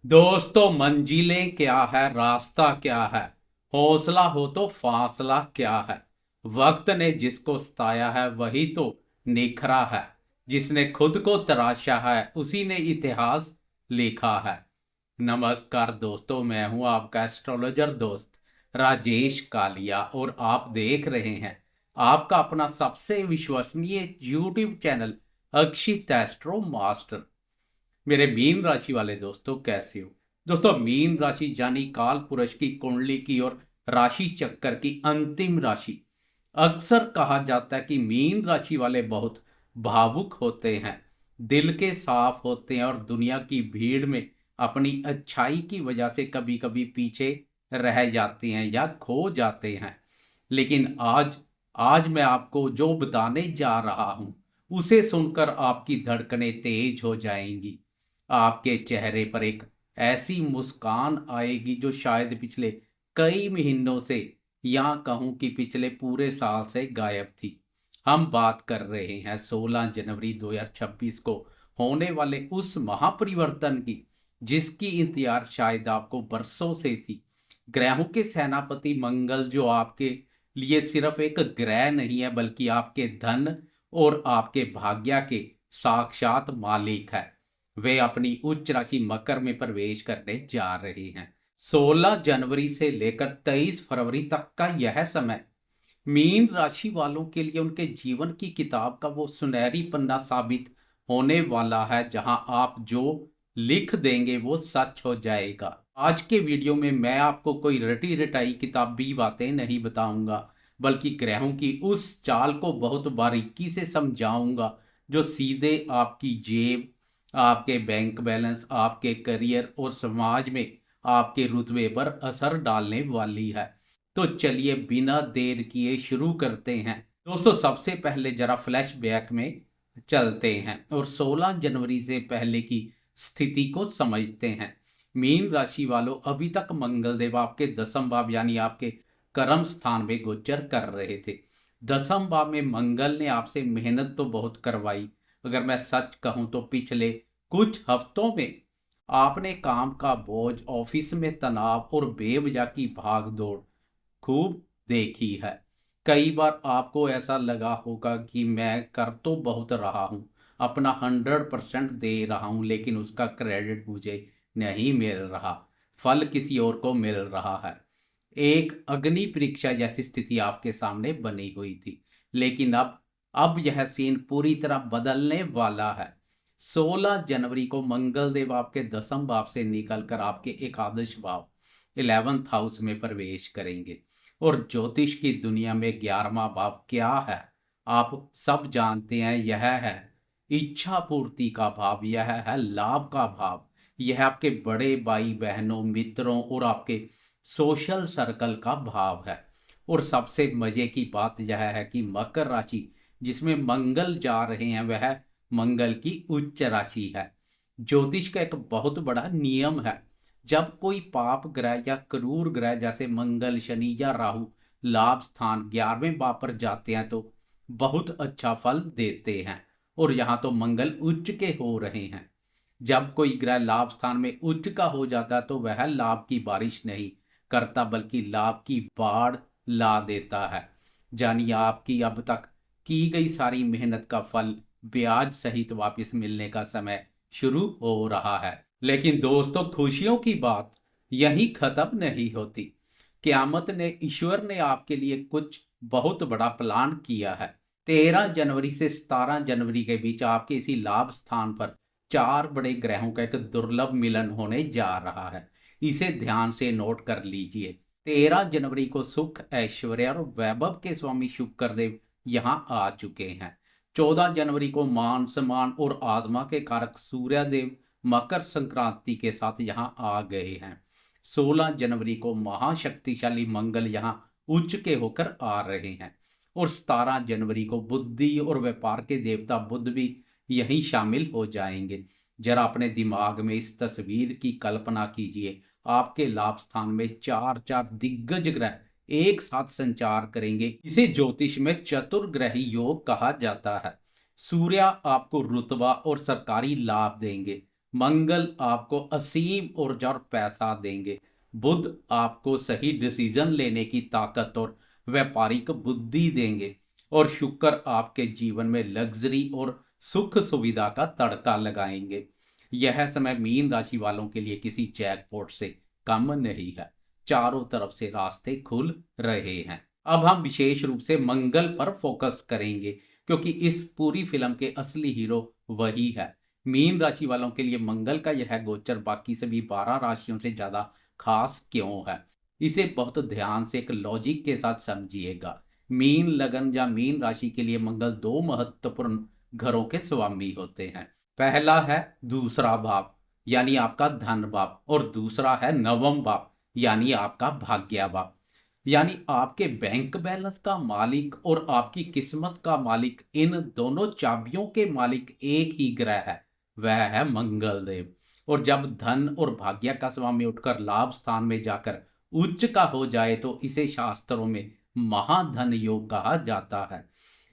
दोस्तों, मंजिलें क्या है, रास्ता क्या है, हौसला हो तो फासला क्या है। वक्त ने जिसको सताया है वही तो निखरा है। जिसने खुद को तराशा है उसी ने इतिहास लिखा है। नमस्कार दोस्तों, मैं हूं आपका एस्ट्रोलॉजर दोस्त राजेश कालिया और आप देख रहे हैं आपका अपना सबसे विश्वसनीय यूट्यूब चैनल अक्षित एस्ट्रो मास्टर। मेरे मीन राशि वाले दोस्तों, कैसे हो? दोस्तों, मीन राशि यानी काल पुरुष की कुंडली की और राशि चक्कर की अंतिम राशि। अक्सर कहा जाता है कि मीन राशि वाले बहुत भावुक होते हैं, दिल के साफ होते हैं और दुनिया की भीड़ में अपनी अच्छाई की वजह से कभी कभी पीछे रह जाते हैं या खो जाते हैं। लेकिन आज आज मैं आपको जो बताने जा रहा हूं उसे सुनकर आपकी धड़कनें तेज हो जाएंगी। आपके चेहरे पर एक ऐसी मुस्कान आएगी जो शायद पिछले कई महीनों से या कहूं कि पिछले पूरे साल से गायब थी। हम बात कर रहे हैं 16 जनवरी 2026 को होने वाले उस महापरिवर्तन की जिसकी इंतजार शायद आपको बरसों से थी। ग्रहों के सेनापति मंगल, जो आपके लिए सिर्फ एक ग्रह नहीं है बल्कि आपके धन और आपके भाग्य के साक्षात मालिक है, वे अपनी उच्च राशि मकर में प्रवेश करने जा रहे हैं। 16 जनवरी से लेकर 23 फरवरी तक का यह समय मीन राशि वालों के लिए उनके जीवन की किताब का वो सुनहरी पन्ना साबित होने वाला है, जहां आप जो लिख देंगे वो सच हो जाएगा। आज के वीडियो में मैं आपको कोई रटी रटाई किताबी बातें नहीं बताऊंगा, बल्कि ग्रहों की उस चाल को बहुत बारीकी से समझाऊंगा जो सीधे आपकी जेब, आपके बैंक बैलेंस, आपके करियर और समाज में आपके रुतबे पर असर डालने वाली है। तो चलिए बिना देर किए शुरू करते हैं। दोस्तों, सबसे पहले जरा फ्लैशबैक में चलते हैं और 16 जनवरी से पहले की स्थिति को समझते हैं। मीन राशि वालों, अभी तक मंगल देव आपके दसम भाव यानी आपके कर्म स्थान में गोचर कर रहे थे। दसम भाव में मंगल ने आपसे मेहनत तो बहुत करवाई। अगर मैं सच कहूं तो पिछले कुछ हफ्तों में आपने काम का बोझ, ऑफिस में तनाव और बेवजह की भाग दौड़ खूब देखी है। कई बार आपको ऐसा लगा होगा कि मैं कर तो बहुत रहा हूं, अपना 100% दे रहा हूं, लेकिन उसका क्रेडिट मुझे नहीं मिल रहा, फल किसी और को मिल रहा है। एक अग्नि परीक्षा जैसी स्थिति आपके सामने बनी हुई थी। लेकिन अब यह सीन पूरी तरह बदलने वाला है। 16 जनवरी को मंगल देव आपके दसम भाव से निकलकर आपके एकादश भाव 11th हाउस में प्रवेश करेंगे। और ज्योतिष की दुनिया में 11वां भाव क्या है, आप सब जानते हैं। यह है इच्छा पूर्ति का भाव, यह है लाभ का भाव, यह आपके बड़े भाई बहनों, मित्रों और आपके सोशल सर्कल का भाव है। और सबसे मजे की बात यह है कि मकर राशि जिसमें मंगल जा रहे हैं वह मंगल की उच्च राशि है। ज्योतिष का एक बहुत बड़ा नियम है, जब कोई पाप ग्रह या क्रूर ग्रह जैसे मंगल, शनि या राहु लाभ स्थान 11वें भाव पर जाते हैं तो बहुत अच्छा फल देते हैं। और यहाँ तो मंगल उच्च के हो रहे हैं। जब कोई ग्रह लाभ स्थान में उच्च का हो जाता है तो वह लाभ की बारिश नहीं करता बल्कि लाभ की बाढ़ ला देता है। जानिए, आपकी अब तक की गई सारी मेहनत का फल ब्याज सहित वापस मिलने का समय शुरू हो रहा है। लेकिन दोस्तों, खुशियों की बात यही खत्म नहीं होती। क्यामत ने, ईश्वर ने आपके लिए कुछ बहुत बड़ा प्लान किया है। 13 जनवरी से 17 जनवरी के बीच आपके इसी लाभ स्थान पर चार बड़े ग्रहों का एक दुर्लभ मिलन होने जा रहा है। इसे ध्यान से नोट कर लीजिए। 13 जनवरी को सुख, ऐश्वर्य और वैभव के स्वामी शुक्रदेव यहाँ आ चुके हैं। 14 जनवरी को मान सम्मान और आत्मा के कारक सूर्यदेव मकर संक्रांति के साथ यहाँ आ गए हैं। 16 जनवरी को महाशक्तिशाली मंगल यहाँ उच्च के होकर आ रहे हैं। और 17 जनवरी को बुद्धि और व्यापार के देवता बुध भी यहीं शामिल हो जाएंगे। जरा अपने दिमाग में इस तस्वीर की कल्पना कीजिए। आपके लाभ स्थान में चार चार दिग्गज ग्रह एक साथ संचार करेंगे। इसे ज्योतिष में चतुर्ग्रही योग कहा जाता है। सूर्य आपको रुतबा और सरकारी लाभ देंगे। मंगल आपको असीम ऊर्जा और पैसा देंगे। बुध आपको सही डिसीजन लेने की ताकत और व्यापारिक बुद्धि देंगे। और शुक्र आपके जीवन में लग्जरी और सुख सुविधा का तड़का लगाएंगे। यह समय मीन राशि वालों के लिए किसी जैकपॉट से कम नहीं है। चारों तरफ से रास्ते खुल रहे हैं। अब हम विशेष रूप से मंगल पर फोकस करेंगे, क्योंकि इस पूरी फिल्म के असली हीरो वही है। मीन राशि वालों के लिए मंगल का यह गोचर बाकी सभी 12 राशियों से ज्यादा खास क्यों है, इसे बहुत ध्यान से एक लॉजिक के साथ समझिएगा। मीन लगन या मीन राशि के लिए मंगल दो महत्वपूर्ण घरों के स्वामी होते हैं। पहला है दूसरा भाव, यानी आपका धन भाव, और दूसरा है नवम भाव, यानी आपका भाग्य भाव। यानी आपके बैंक बैलेंस का मालिक और आपकी किस्मत का मालिक, इन दोनों चाबियों के मालिक एक ही ग्रह है, वह है मंगल देव। और जब धन और भाग्य का स्वामी उठकर लाभ स्थान में जाकर उच्च का हो जाए तो इसे शास्त्रों में महाधन योग कहा जाता है।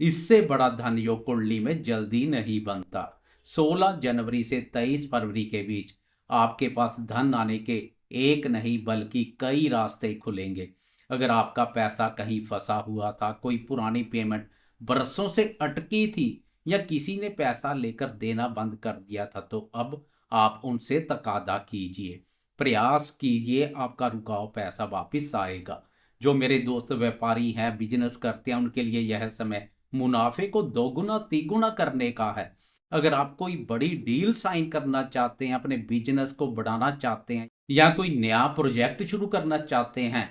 इससे बड़ा धन योग कुंडली में जल्दी नहीं बनता। 16 जनवरी से 23 फरवरी के बीच आपके पास धन आने के एक नहीं बल्कि कई रास्ते खुलेंगे। अगर आपका पैसा कहीं फंसा हुआ था, कोई पुरानी पेमेंट बरसों से अटकी थी, या किसी ने पैसा लेकर देना बंद कर दिया था, तो अब आप उनसे तकादा कीजिए, प्रयास कीजिए, आपका रुकाव पैसा वापस आएगा। जो मेरे दोस्त व्यापारी हैं, बिजनेस करते हैं, उनके लिए यह समय मुनाफे को दोगुना तिगुना करने का है। अगर आप कोई बड़ी डील साइन करना चाहते हैं, अपने बिजनेस को बढ़ाना चाहते हैं, या कोई नया प्रोजेक्ट शुरू करना चाहते हैं,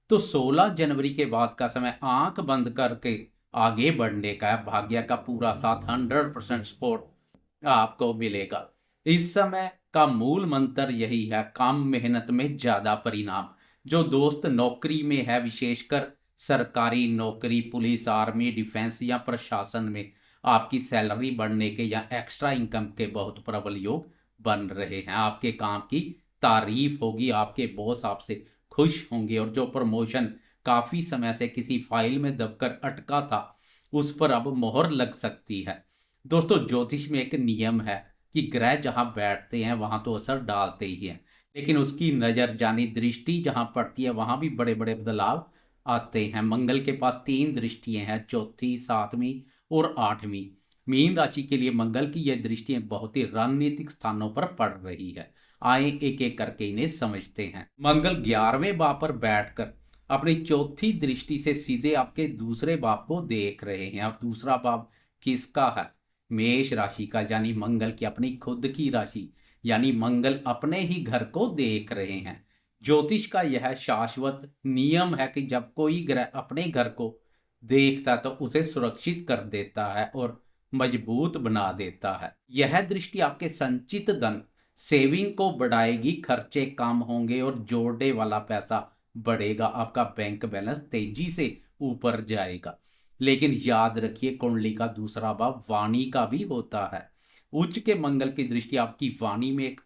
तो 16 जनवरी के बाद का समय आंख बंद करके आगे बढ़ने का है। भाग्य का पूरा साथ 100% सपोर्ट आपको मिलेगा। इस समय का मूल मंत्र यही है, काम मेहनत में ज्यादा परिणाम। जो दोस्त नौकरी में है, विशेषकर सरकारी नौकरी, पुलिस, आर्मी, डिफेंस या प्रशासन में, आपकी सैलरी बढ़ने के या एक्स्ट्रा इनकम के बहुत प्रबल योग बन रहे हैं। आपके काम की तारीफ होगी, आपके बॉस आपसे खुश होंगे, और जो प्रमोशन काफी समय से किसी फाइल में दबकर अटका था, उस पर अब मोहर लग सकती है। दोस्तों, ज्योतिष में एक नियम है कि ग्रह जहां बैठते हैं वहां तो असर डालते ही हैं, लेकिन उसकी नजर जानी दृष्टि जहां पड़ती है वहां भी बड़े बड़े बदलाव आते हैं। मंगल के पास 3 दृष्टियां हैं, चौथी, सातवीं और आठवीं। मीन राशि के लिए मंगल की यह दृष्टियां बहुत ही रणनीतिक स्थानों पर पड़ रही है। आए एक एक करके इन्हें समझते हैं। मंगल 11वें भाव पर बैठकर अपनी चौथी दृष्टि से सीधे आपके दूसरे भाव को देख रहे हैं। और दूसरा भाव किसका है? मेष राशि का, यानी मंगल की अपनी खुद की राशि, यानी मंगल अपने ही घर को देख रहे हैं। ज्योतिष का यह शाश्वत नियम है कि जब कोई ग्रह अपने घर को देखता है तो उसे सुरक्षित कर देता है और मजबूत बना देता है। यह दृष्टि आपके संचित धन, सेविंग को बढ़ाएगी, खर्चे कम होंगे और जोड़ने वाला पैसा बढ़ेगा। आपका बैंक बैलेंस तेजी से ऊपर जाएगा। लेकिन याद रखिए, कुंडली का दूसरा भाव वाणी का भी होता है। उच्च के मंगल की दृष्टि आपकी वाणी में एक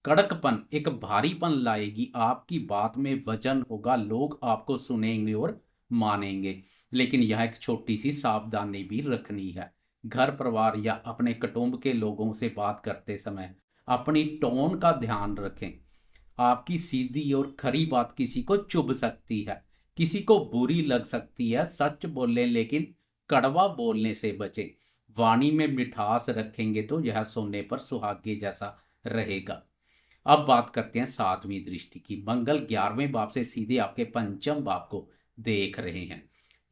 कड़कपन, एक भारीपन लाएगी। आपकी बात में वजन होगा, लोग आपको सुनेंगे और मानेंगे। लेकिन यह एक छोटी सी सावधानी भी रखनी है। घर परिवार या अपने कुटुंब के लोगों से बात करते समय अपनी टोन का ध्यान रखें। आपकी सीधी और खरी बात किसी को चुभ सकती है, किसी को बुरी लग सकती है। सच बोलें, लेकिन कड़वा बोलने से बचें। वाणी में मिठास रखेंगे तो यह सोने पर सुहागे जैसा रहेगा। अब बात करते हैं सातवीं दृष्टि की। मंगल 11वें भाव से सीधे आपके पंचम भाव को देख रहे हैं।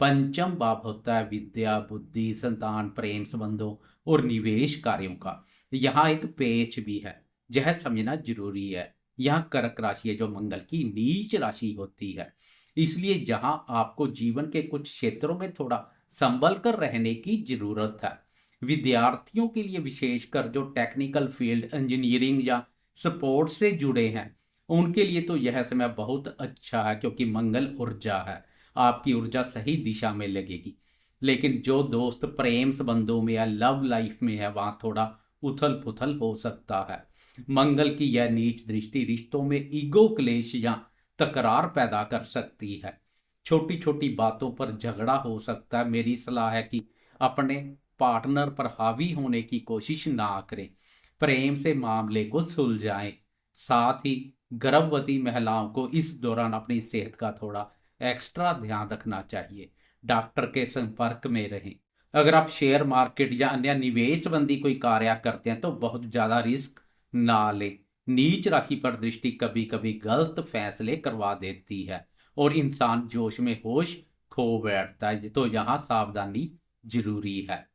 पंचम भाव होता है विद्या, बुद्धि, संतान, प्रेम संबंधों और निवेश कार्यों का। यहाँ एक पेच भी है, यह समझना जरूरी है। यहाँ कर्क राशि है, जो मंगल की नीच राशि होती है। इसलिए जहां आपको जीवन के कुछ क्षेत्रों में थोड़ा संभल कर रहने की जरूरत है। विद्यार्थियों के लिए, विशेषकर जो टेक्निकल फील्ड, इंजीनियरिंग या स्पोर्ट्स से जुड़े हैं, उनके लिए तो यह समय बहुत अच्छा है, क्योंकि मंगल ऊर्जा है, आपकी ऊर्जा सही दिशा में लगेगी। लेकिन जो दोस्त प्रेम संबंधों में या लव लाइफ में है, वहां थोड़ा उथल पुथल हो सकता है। मंगल की यह नीच दृष्टि रिश्तों में ईगो क्लेश या तकरार पैदा कर सकती है। छोटी छोटी बातों पर झगड़ा हो सकता है। मेरी सलाह है कि अपने पार्टनर पर हावी होने की कोशिश ना करें। प्रेम से मामले को सुलझाएं। साथ ही गर्भवती महिलाओं को इस दौरान अपनी सेहत का थोड़ा एक्स्ट्रा ध्यान रखना चाहिए। डॉक्टर के संपर्क में रहें। अगर आप शेयर मार्केट या अन्य निवेश संबंधी कोई कार्य करते हैं तो बहुत ज्यादा रिस्क ना लें। नीच राशि पर दृष्टि कभी कभी गलत फैसले करवा देती है और इंसान जोश में होश खो बैठता है, तो यहाँ सावधानी जरूरी है।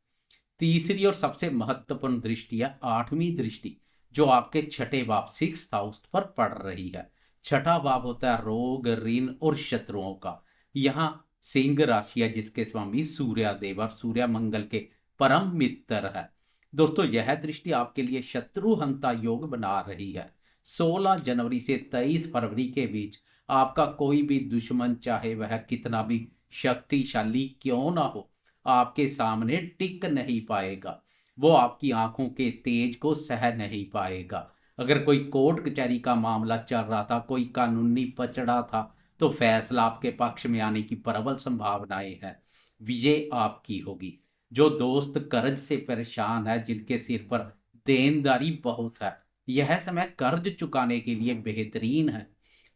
तीसरी और सबसे महत्वपूर्ण दृष्टि है आठवीं दृष्टि, जो आपके छठे भाव सिक्स हाउस पर पड़ रही है। छठा भाव होता है रोग, ऋण और शत्रुओं का। यहाँ सिंह राशि है जिसके स्वामी सूर्य देव और सूर्य मंगल के परम मित्र है। दोस्तों यह दृष्टि आपके लिए शत्रु हंता योग बना रही है। 16 जनवरी से 23 फरवरी के बीच आपका कोई भी दुश्मन, चाहे वह कितना भी शक्तिशाली क्यों ना हो, आपके सामने टिक नहीं पाएगा। वो आपकी आंखों के तेज को सह नहीं पाएगा। अगर कोई कोर्ट कचहरी का मामला चल रहा था, कोई कानूनी पचड़ा था, तो फैसला आपके पक्ष में आने की प्रबल संभावनाएं है। विजय आपकी होगी। जो दोस्त कर्ज से परेशान है, जिनके सिर पर देनदारी बहुत है, यह समय कर्ज चुकाने के लिए बेहतरीन है।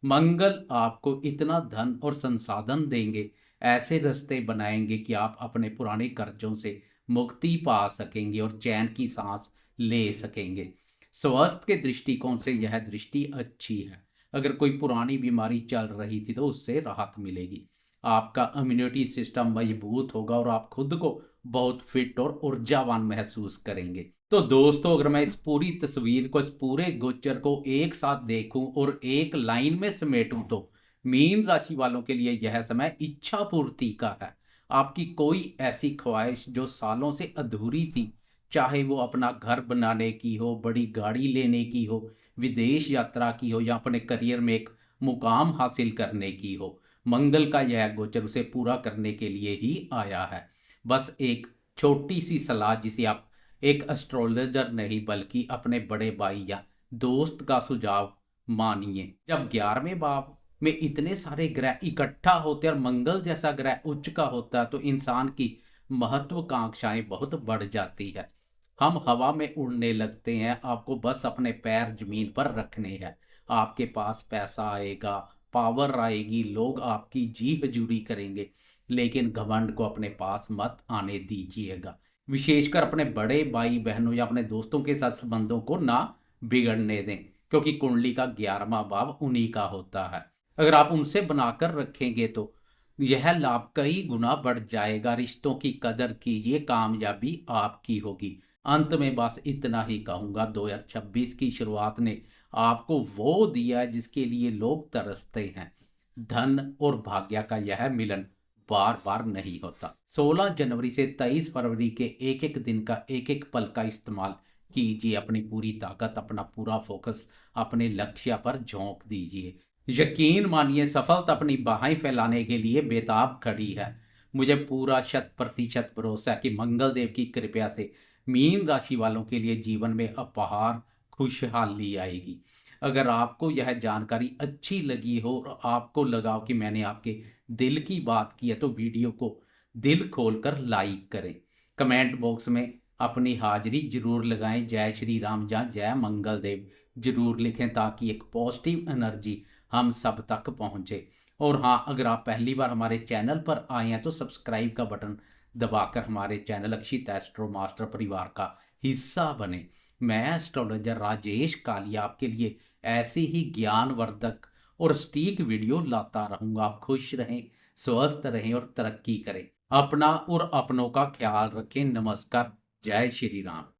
मंगल आपको इतना धन और संसाधन देंगे, ऐसे रास्ते बनाएंगे कि आप अपने पुराने कर्जों से मुक्ति पा सकेंगे और चैन की सांस ले सकेंगे। स्वास्थ्य के दृष्टिकोण से यह दृष्टि अच्छी है। अगर कोई पुरानी बीमारी चल रही थी तो उससे राहत मिलेगी। आपका इम्यूनिटी सिस्टम मजबूत होगा और आप खुद को बहुत फिट और ऊर्जावान महसूस करेंगे। तो दोस्तों अगर मैं इस पूरी तस्वीर को, इस पूरे गोचर को एक साथ देखूं और एक लाइन में समेटूं तो मीन राशि वालों के लिए यह समय इच्छा पूर्ति का है। आपकी कोई ऐसी ख्वाहिश जो सालों से अधूरी थी, चाहे वो अपना घर बनाने की हो, बड़ी गाड़ी लेने की हो, विदेश यात्रा की हो या अपने करियर में एक मुकाम हासिल करने की हो, मंगल का यह गोचर उसे पूरा करने के लिए ही आया है। बस एक छोटी सी सलाह, जिसे आप एक एस्ट्रोलॉजर नहीं बल्कि अपने बड़े भाई या दोस्त का सुझाव मानिए। जब 11वें भाव में इतने सारे ग्रह इकट्ठा होते हैं और मंगल जैसा ग्रह उच्च का होता है तो इंसान की महत्वाकांक्षाएं बहुत बढ़ जाती है। हम हवा में उड़ने लगते हैं। आपको बस अपने पैर जमीन पर रखने हैं। आपके पास पैसा आएगा, पावर आएगी, लोग आपकी जी हजूरी करेंगे, लेकिन घमंड को अपने पास मत आने दीजिएगा। विशेषकर अपने बड़े भाई बहनों या अपने दोस्तों के साथ संबंधों को ना बिगड़ने दें, क्योंकि कुंडली का 11वां भाव उन्हीं का होता है। अगर आप उनसे बनाकर रखेंगे तो यह लाभ कई गुना बढ़ जाएगा। रिश्तों की कदर कीजिए, कामयाबी आपकी होगी। अंत में बस इतना ही कहूंगा, 2026 की शुरुआत ने आपको वो दिया जिसके लिए लोग तरसते हैं। धन और भाग्य का यह मिलन बार बार नहीं होता। 16 जनवरी से 23 फरवरी के एक एक दिन का एक एक पल का इस्तेमाल कीजिए। अपनी पूरी ताकत, अपना पूरा फोकस अपने लक्ष्य पर झोंक दीजिए। यकीन मानिए सफलता अपनी बाहें फैलाने के लिए बेताब खड़ी है। मुझे पूरा 100% भरोसा है कि मंगल देव की कृपा से मीन राशि वालों के लिए जीवन में अपार खुशहाली आएगी। अगर आपको यह जानकारी अच्छी लगी हो और आपको लगा हो कि मैंने आपके दिल की बात की है तो वीडियो को दिल खोलकर लाइक करें। कमेंट बॉक्स में अपनी हाजिरी जरूर लगाएं। जय श्री राम या जय मंगल देव जरूर लिखें, ताकि एक पॉजिटिव एनर्जी हम सब तक पहुंचे। और हाँ, अगर आप पहली बार हमारे चैनल पर आए हैं तो सब्सक्राइब का बटन दबाकर हमारे चैनल अक्षित एस्ट्रो मास्टर परिवार का हिस्सा बने। मैं एस्ट्रोलॉजर राजेश कालिया आपके लिए ऐसी ही ज्ञानवर्धक और सटीक वीडियो लाता रहूंगा। आप खुश रहें, स्वस्थ रहें और तरक्की करें। अपना और अपनों का ख्याल रखें। नमस्कार। जय श्री राम।